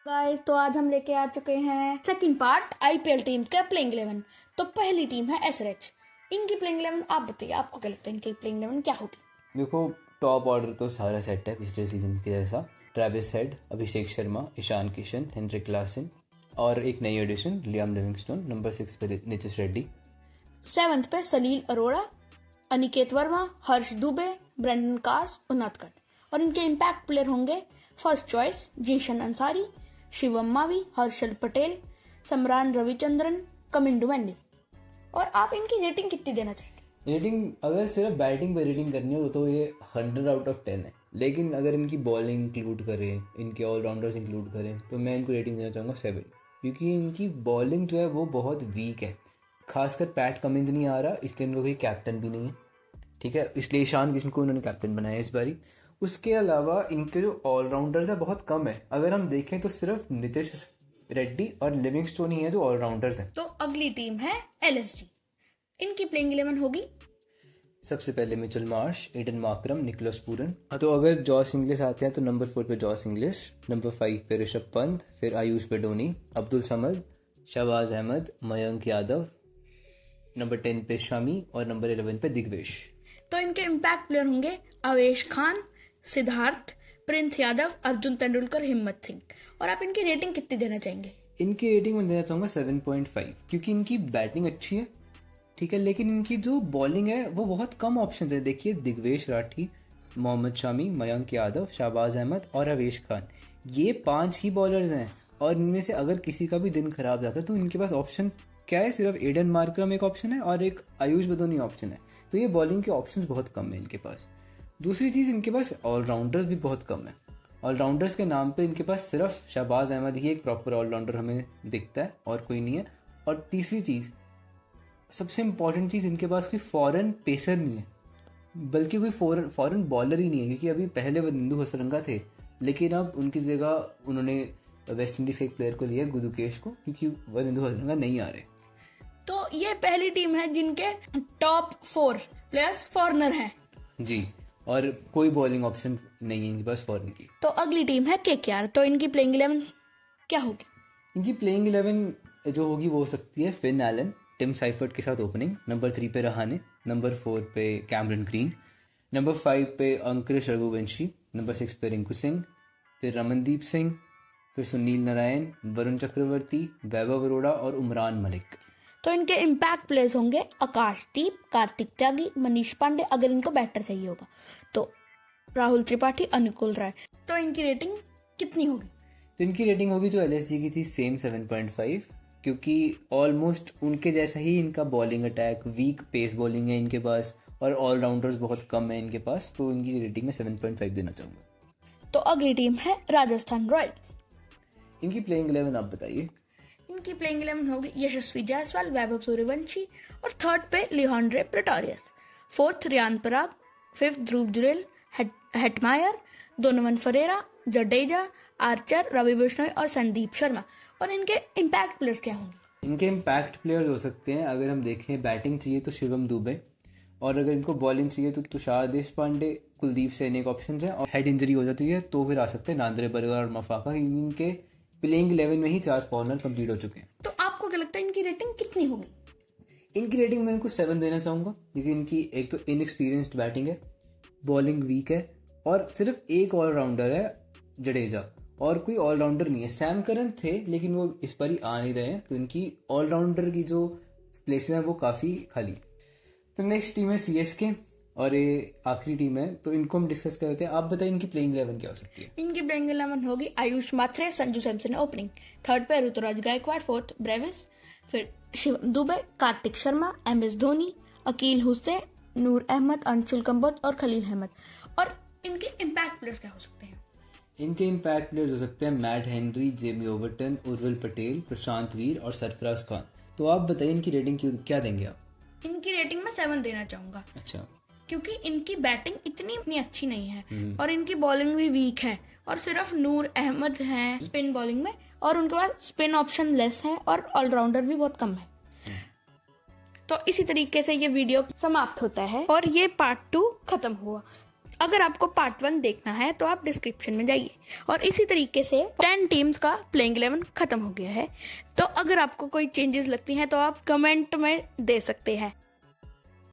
Guys, तो आज हम लेके आ चुके हैं सेकंड पार्ट आईपीएल टीम का प्लेइंग 11। तो पहली टीम है एसआरएच। इनकी प्लेइंग 11 आप बताइए, आपको क्या लगता है इनकी प्लेइंग 11 क्या होगी? देखो, टॉप ऑर्डर तो सारा सेट है पिछले सीजन के जैसा। Travis head, Abhishek Sharma, Ishan Kishan, Heinrich Klaasen और एक नई एडिशन लियाम लिविंगस्टोन। नंबर 6 पे नीतीश रेड्डी। 7th पे सलील अरोड़ा, अनिकेत वर्मा, हर्ष दुबे, ब्रेंडन कास, उनादकट। और इनके इम्पैक्ट प्लेयर होंगे फर्स्ट चॉइस जीशन अंसारी, शिवम मावी, हर्षल पटेल, समरान रविचंद्रन, कमिंडू मेंडिस। और आप इनकी रेटिंग कितनी देना चाहेंगे? रेटिंग अगर सिर्फ बैटिंग पे रेटिंग करनी हो तो ये 100 आउट ऑफ 10 है। लेकिन अगर इनकी बॉलिंग इंक्लूड करें, इनके ऑलराउंडर्स इंक्लूड करें, तो मैं इनको रेटिंग देना चाहूँगा 7। क्योंकि इनकी बॉलिंग जो है वो बहुत वीक है। खासकर पैट कमिंस नहीं आ रहा, इसलिए इनको कोई कैप्टन भी नहीं है। ठीक है, इसलिए ईशान किशन को उन्होंने कैप्टन बनाया इस बारी। उसके अलावा इनके जो ऑलराउंडर्स है बहुत कम है। अगर हम देखें तो सिर्फ नीतीश रेड्डी और लिविंगस्टोन ही है जो ऑलराउंडर्स हैं। तो अगली टीम है एलएसजी। इनकी प्लेइंग 11 होगी सबसे पहले Mitchell Marsh, Aiden Markram, Nicholas Pooran. तो अगर जॉस इंग्लिश आते हैं तो नंबर 4 पे जॉस इंग्लिश, नंबर 5 पे ऋषभ पंत, फिर आयुष बेडोनी, अब्दुल समद, शहबाज अहमद, मयंक यादव, नंबर 10 पे शमी और नंबर 11 पे दिग्वेश। तो इनके इम्पैक्ट प्लेयर होंगे अवेश खान, सिद्धार्थ, प्रिंस यादव, अर्जुन तेंदुलकर, हिम्मत सिंह। और आप इनकी रेटिंग कितनी देना चाहेंगे? इनकी रेटिंग मैं देना चाहूँगा 7.5, क्योंकि इनकी बैटिंग अच्छी है, ठीक है, लेकिन इनकी जो बॉलिंग है वो बहुत कम ऑप्शंस है। देखिए, दिग्वेश राठी, मोहम्मद शामी, मयंक यादव, शाहबाज अहमद और अवेश खान, ये 5 ही बॉलर्स हैं। और इनमें से अगर किसी का भी दिन खराब जाता है तो इनके पास ऑप्शन क्या है? सिर्फ एडन मार्करम एक ऑप्शन है और एक आयुष बदोनी ऑप्शन है। तो ये बॉलिंग के ऑप्शंस बहुत कम है इनके पास। दूसरी चीज़, इनके पास ऑलराउंडर्स भी बहुत कम है। ऑलराउंडर्स के नाम पे इनके पास सिर्फ शहबाज अहमद ही एक प्रॉपर ऑलराउंडर हमें दिखता है और कोई नहीं है। और तीसरी चीज़, सबसे इंपॉर्टेंट चीज़, इनके पास कोई फॉरेन पेसर नहीं है, बल्कि कोई फॉरेन बॉलर ही नहीं है। क्योंकि अभी पहले वनिंदु हसरंगा थे, लेकिन अब उनकी जगह उन्होंने वेस्ट इंडीज के एक प्लेयर को लिया, गुदुकेश को, क्योंकि वनिंदु हसरंगा नहीं आ रहे। तो ये पहली टीम है जिनके टॉप 4 प्लेयर्स फॉरनर हैं जी, और कोई बॉलिंग ऑप्शन नहीं है इनके पास फॉरेन की। तो अगली टीम है केकेआर। तो इनकी प्लेइंग 11 क्या होगी? इनकी प्लेइंग 11 जो होगी वो हो सकती है फिन एलन, टिम साइफर्ट के साथ ओपनिंग, नंबर 3 पे रहाने, नंबर 4 पे कैमरन ग्रीन, नंबर 5 पे अंकुरिश रघुवंशी, नंबर 6 पे रिंकू सिंह, फिर रमनदीप सिंह, फिर सुनील नारायण, वरुण चक्रवर्ती, वैभव अरोड़ा और उमरान मलिक। तो इनके इम्पैक्ट प्लेयर्स होंगे आकाशदीप, कार्तिक त्यागी, मनीष पांडे अगर इनको बैटर चाहिए होगा, तो राहुल त्रिपाठी, अनुकूल राय। तो इनकी रेटिंग कितनी होगी? तो इनकी रेटिंग होगी जो एलएसजी की थी, सेम 7.5, क्योंकि ऑलमोस्ट उनके जैसा ही इनका bowling attack, weak pace bowling है इनके पास और ऑलराउंडर्स बहुत कम है इनके पास। तो इनकी रेटिंग में 7.5 देना चाहूँगा। तो अगली टीम है राजस्थान रॉयल्स। इनकी प्लेइंग 11 आप बताइए। इनकी प्लेइंग 11 होगी यशस्वी जायसवाल, वैभव सूर्यवंशी और 3rd पे Lhuan-dre Pretorius, 4th Riyan Parag, 5th Dhruv Jurel, Hetmyer, Donovan Ferreira, Jadeja, Archer, Ravi Bishnoi और संदीप शर्मा। और इनके इम्पैक्ट प्लेयर्स क्या होंगे? इनके इम्पैक्ट प्लेयर्स हो सकते हैं, अगर हम देखें बैटिंग चाहिए तो शिवम दुबे, और अगर इनको बॉलिंग चाहिए तो तुषार देशपांडे, कुलदीप सेन एक ऑप्शन है। और हेड इंजरी हो जाती है तो फिर आ सकते हैं नांद्रे बरगढ़ और मफाका। इनके प्लेइंग 11 में ही 4 फॉरनर कंप्लीट हो चुके हैं। तो आपको क्या लगता है इनकी रेटिंग कितनी होगी? इनकी रेटिंग मैं इनको 7 देना चाहूँगा, क्योंकि इनकी एक तो इनएक्सपीरियंस्ड बैटिंग है, बॉलिंग वीक है और सिर्फ एक ऑलराउंडर है जडेजा, और कोई ऑलराउंडर नहीं है। सैम करन थे लेकिन वो इस बार ही आ नहीं रहे हैं, तो इनकी ऑलराउंडर की जो प्लेसेस हैं वो काफ़ी खाली। तो नेक्स्ट टीम है सीएसके और ये आखिरी टीम है, तो इनको हम डिस्कस करते हैं। आप बताइए इनकी प्लेइंग 11 क्या हो सकती है? इनकी प्लेइंग 11 होगी आयुष माथरे, संजू सैमसन ओपनिंग, 3rd पे ऋतुराज गायकवाड़, 4th ब्रेविस, फिर शिवम दुबे, कार्तिक शर्मा, एमएस धोनी, अकील हुसैन, नूर अहमद, अंशुल कंबोज और खलील अहमद। और इनके इम्पैक्ट प्लेयर्स क्या हो सकते हैं? इनके इम्पैक्ट प्लेयर्स हो सकते हैं Matt Henry, Jamie Overton, Urvil Patel, Prashant Veer और सरफराज खान। तो आप बताइए इनकी रेटिंग क्या देंगे आप? इनकी रेटिंग में 7 देना चाहूंगा। अच्छा, क्योंकि इनकी बैटिंग इतनी अच्छी नहीं है और इनकी बॉलिंग भी वीक है और सिर्फ नूर अहमद हैं स्पिन बॉलिंग में, और उनके पास स्पिन ऑप्शन लेस है और ऑलराउंडर भी बहुत कम है। तो इसी तरीके से ये वीडियो समाप्त होता है और ये पार्ट 2 खत्म हुआ। अगर आपको पार्ट 1 देखना है तो आप डिस्क्रिप्शन में जाइए। और इसी तरीके से 10 टीम्स का प्लेइंग 11 खत्म हो गया है। तो अगर आपको कोई चेंजेस लगती हैं तो आप कमेंट में दे सकते हैं।